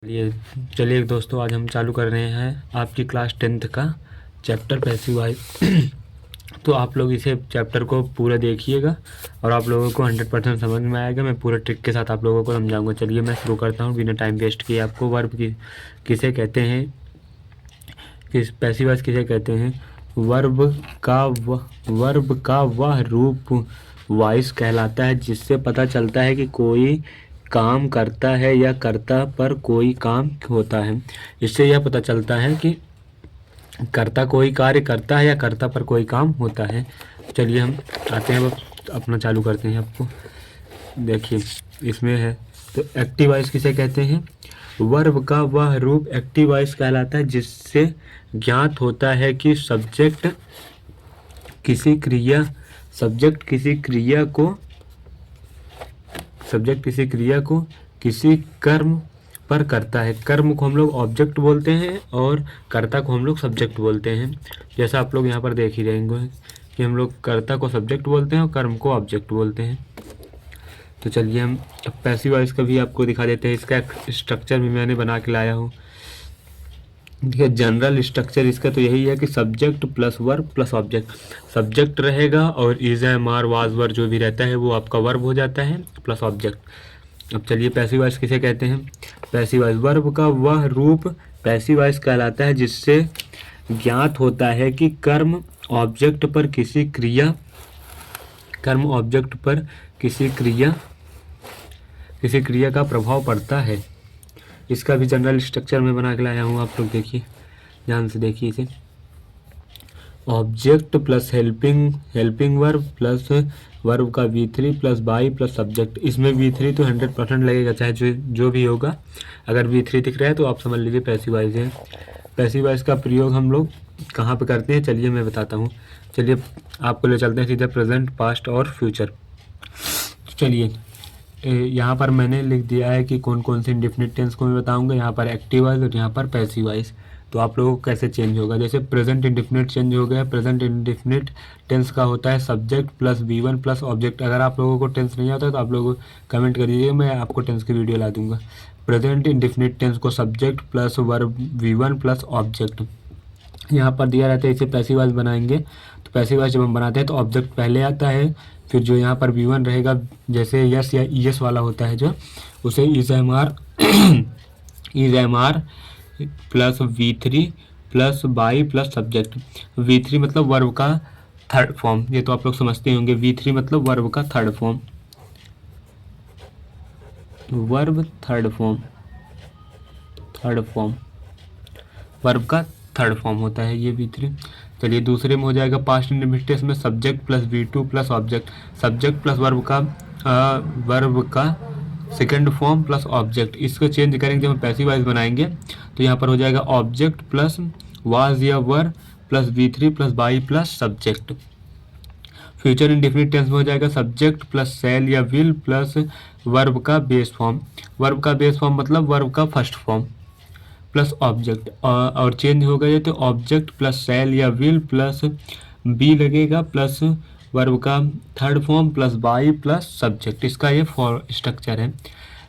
ये चलिए दोस्तों, आज हम चालू कर रहे हैं आपकी क्लास 10th का चैप्टर पैसिव वॉइस। तो आप लोग इसे चैप्टर को पूरा देखिएगा और आप लोगों को 100% समझ में आएगा। मैं पूरा ट्रिक के साथ आप लोगों को समझाऊंगा। चलिए मैं शुरू करता हूँ बिना टाइम वेस्ट किए। आपको वर्ब किसे कहते हैं, किस पैसिव वॉइस किसे कहते हैं? वर्ब का वह रूप वॉइस कहलाता है जिससे पता चलता है कि कोई काम करता है या कर्ता पर कोई काम होता है। इससे यह पता चलता है कि कर्ता कोई कार्य करता है या कर्ता पर कोई काम होता है। चलिए हम आते हैं, अपना चालू करते हैं। आपको देखिए इसमें है, तो एक्टिव वॉइस किसे कहते हैं? वर्ब का वह रूप एक्टिव वॉइस कहलाता है जिससे ज्ञात होता है कि सब्जेक्ट किसी क्रिया को किसी कर्म पर करता है। कर्म को हम लोग ऑब्जेक्ट बोलते हैं और कर्ता को हम लोग सब्जेक्ट बोलते हैं। जैसा आप लोग यहाँ पर देख ही रहेंगे कि हम लोग कर्ता को सब्जेक्ट बोलते हैं और कर्म को ऑब्जेक्ट बोलते हैं। तो चलिए हम पैसिव वॉइस का भी आपको दिखा देते हैं। इसका स्ट्रक्चर भी मैंने बना के लाया हूँ। देखिए जनरल स्ट्रक्चर इसका तो यही है कि subject plus verb plus object. Subject रहेगा और is am are was were जो भी रहता है वो आपका वर्ब हो जाता है प्लस ऑब्जेक्ट। अब चलिए पैसिव वॉइस किसे कहते हैं? पैसिव वॉइस वर्ब का वह रूप पैसिव वॉइस कहलाता है जिससे ज्ञात होता है कि कर्म ऑब्जेक्ट पर किसी क्रिया का प्रभाव पड़ता है। इसका भी जनरल स्ट्रक्चर में बना के लाया हूँ। आप लोग देखिए, ध्यान से देखिए इसे। Object plus helping verb plus verb का V3 plus by plus subject. इसमें V3 तो 100% लगेगा, चाहे जो भी होगा। अगर V3 दिख रहा है तो आप समझ लीजिए पैसिव वॉइस है। पैसिव वॉइस का प्रयोग हम लोग कहाँ पे करते हैं, चलिए मैं बताता हूँ। चलिए आपको ले चलते हैं सीधे प्रेजेंट, पास्ट और फ्यूचर। चलिए यहाँ पर मैंने लिख दिया है कि कौन कौन से इंडेफिनिट टेंस को मैं बताऊंगा। यहाँ पर एक्टिव वॉइस और यहाँ पर पैसिव वॉइस। तो आप लोगों को कैसे चेंज होगा, जैसे प्रेजेंट इंडेफिनिट चेंज हो गया। प्रेजेंट इंडेफिनिट टेंस का होता है subject plus V1 plus object. अगर आप लोगों को टेंस नहीं आता तो आप लोग कमेंट कर दीजिए, मैं आपको टेंस की वीडियो ला दूंगा। प्रेजेंट इंडेफिनिट टेंस को subject plus verb V1 plus object यहाँ पर दिया रहता है। इसे पैसिव वॉइस बनाएंगे तो पैसिव वॉइस जब हम बनाते हैं तो ऑब्जेक्ट पहले आता है, फिर जो यहाँ पर V1 रहेगा, जैसे यस या ES वाला होता है जो, उसे is am are plus V3 plus by plus subject. V3 मतलब वर्ब का थर्ड फॉर्म, ये तो आप लोग समझते होंगे। V3 मतलब वर्ब का थर्ड फॉर्म, वर्ब का थर्ड फॉर्म होता है ये V3। चलिए दूसरे में हो जाएगा पास्ट इंडेफिनिट में subject plus V2 plus object. Subject plus verb का सेकंड फॉर्म प्लस ऑब्जेक्ट। इसको चेंज करेंगे जब हम पैसिव वॉइस बनाएंगे तो यहाँ पर हो जाएगा ऑब्जेक्ट प्लस वाज या were plus V3 plus by plus subject. Future indefinite tense में हो जाएगा सब्जेक्ट प्लस शैल या विल प्लस वर्ब का बेस फॉर्म। वर्ब का बेस फॉर्म मतलब वर्ब का फर्स्ट फॉर्म प्लस ऑब्जेक्ट। और चेंज हो गए तो ऑब्जेक्ट प्लस शैल या विल प्लस बी लगेगा प्लस वर्ब का third form plus by plus subject. इसका ये स्ट्रक्चर है।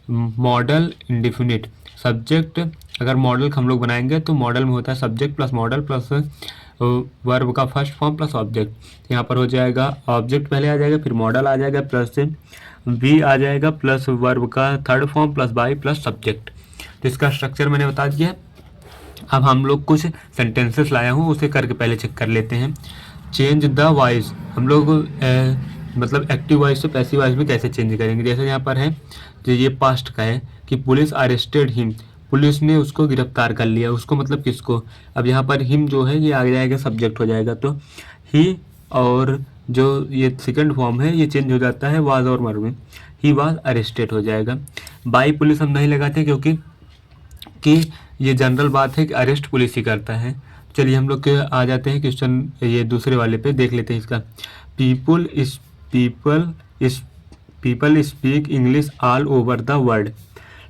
मॉडल इंडेफिनिट सब्जेक्ट, अगर मॉडल हम लोग बनाएंगे तो मॉडल में होता है subject plus model plus verb का फर्स्ट फॉर्म प्लस ऑब्जेक्ट। यहाँ पर हो जाएगा ऑब्जेक्ट पहले आ जाएगा, फिर मॉडल आ जाएगा, प्लस बी आ जाएगा, प्लस वर्ब का third form plus by plus subject. तो इसका स्ट्रक्चर मैंने बता दिया। अब हम लोग कुछ सेंटेंसेस लाया हूँ, उसे करके पहले चेक कर लेते हैं। चेंज द वॉइस हम लोग मतलब एक्टिव वॉइस से पैसिव वॉइस में कैसे चेंज करेंगे। जैसे यहाँ पर है, तो ये पास्ट का है कि पुलिस अरेस्टेड हिम, पुलिस ने उसको गिरफ्तार कर लिया। उसको मतलब किसको? अब यहाँ पर हिम जो है ये आ जाएगा सब्जेक्ट हो जाएगा, तो ही और जो ये सेकंड फॉर्म है ये चेंज हो जाता है वाज और वर में, ही वाज अरेस्टेड हो जाएगा। बाई पुलिस हम नहीं लगाते क्योंकि ये जनरल बात है कि अरेस्ट पुलिस ही करता है। चलिए हम लोग के आ जाते हैं क्वेश्चन ये दूसरे वाले पे, देख लेते हैं इसका। People speak English all over the world.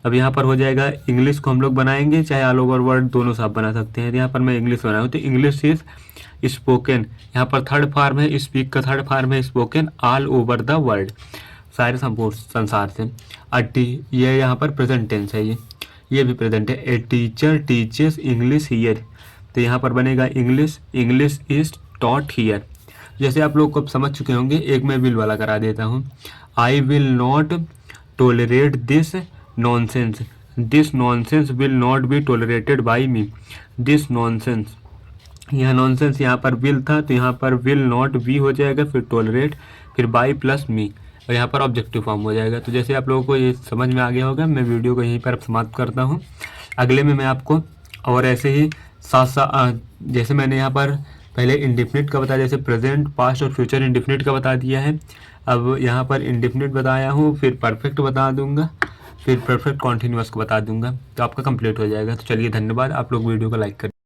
अब यहाँ पर हो जाएगा इंग्लिश को हम लोग बनाएंगे, चाहे ऑल ओवर वर्ल्ड दोनों से आप बना सकते हैं। यहाँ पर मैं इंग्लिश बना हूँ तो इंग्लिश इज स्पोकन, यहाँ पर थर्ड फॉर्म है, स्पीक का थर्ड फॉर्म है spoken all over the world, सारे संपूर्ण संसार से। ये यहाँ पर प्रेजेंट टेंस है ये। ये भी प्रेजेंट है। A teacher teaches English here, तो यहाँ पर बनेगा English, English is taught here. जैसे आप लोग को अब समझ चुके होंगे, एक मैं विल वाला करा देता हूँ। I will not tolerate this nonsense, this nonsense will not be tolerated by me, this nonsense, यहाँ नॉनसेंस यहाँ पर विल था तो यहाँ पर विल नॉट बी हो जाएगा, फिर टोलरेट, फिर बाई प्लस मी, और यहाँ पर ऑब्जेक्टिव फॉर्म हो जाएगा। तो जैसे आप लोगों को ये समझ में आ गया होगा, मैं वीडियो को यहीं पर समाप्त करता हूँ। अगले में मैं आपको और ऐसे ही जैसे मैंने यहाँ पर पहले इंडेफिनिट का बताया, जैसे प्रेजेंट, पास्ट और फ्यूचर इंडेफिनिट का बता दिया है। अब यहाँ पर इंडेफिनिट बताया हूँ, फिर परफेक्ट बता दूंगा, फिर परफेक्ट कॉन्टिन्यूअस को बता दूंगा, तो आपका कंप्लीट हो जाएगा। तो चलिए धन्यवाद, आप लोग वीडियो को लाइक करें।